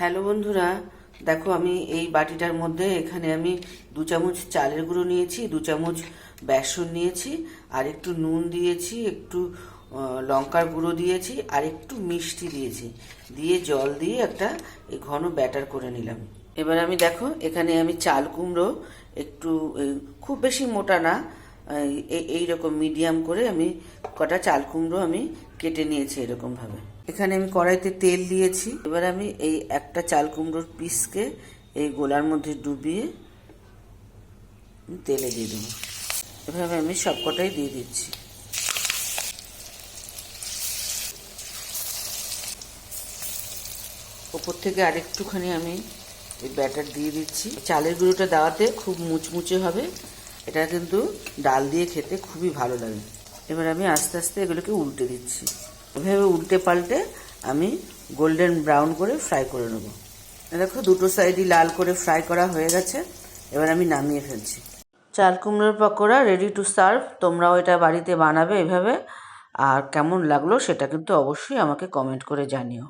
Hello বন্ধুরা, দেখো আমি এই বাটিটার মধ্যে এখানে আমি 2 চামচ চালের গুঁড়ো নিয়েছি, 2 চামচ বেসন নিয়েছি, আর একটু নুন দিয়েছি, একটু লঙ্কার গুঁড়ো দিয়েছি, আর একটু মিষ্টি দিয়েছি, দিয়ে জল দিয়ে একটা এই ঘন ব্যাটার করে নিলাম। এবার আমি দেখো এখানে আমি চাল কুমড়ো একটু খুব বেশি মোটা না, এইরকম মিডিয়াম করে আমি কটা চাল কুমড়ো আমি কেটে নিয়েছি এরকমভাবে। এখানে আমি কড়াইতে তেল দিয়েছি। এবার আমি এই একটা চাল কুমড়োর পিসকে এই গোলার মধ্যে ডুবিয়ে তেলে দিয়ে দেবো। এভাবে আমি সবকটাই দিয়ে দিচ্ছি। ওপর থেকে আরেকটুখানি আমি এই ব্যাটার দিয়ে দিচ্ছি। চালের গুঁড়োটা দেওয়াতে খুব মুচমুচে হবে, এটা কিন্তু ডাল দিয়ে খেতে খুবই ভালো লাগে। এবার আমি আস্তে আস্তে এগুলোকে উল্টে দিচ্ছি। এভাবে উল্টে পাল্টে আমি গোল্ডেন ব্রাউন করে ফ্রাই করে নেব। দেখো দুটো সাইডই লাল করে ফ্রাই করা হয়ে গেছে। এবার আমি নামিয়ে ফেলছি। চাল কুমড়োর পকোড়া রেডি টু সার্ভ। তোমরাও এটা বাড়িতে বানাবে এভাবে, আর কেমন লাগলো সেটা কিন্তু অবশ্যই আমাকে কমেন্ট করে জানিও।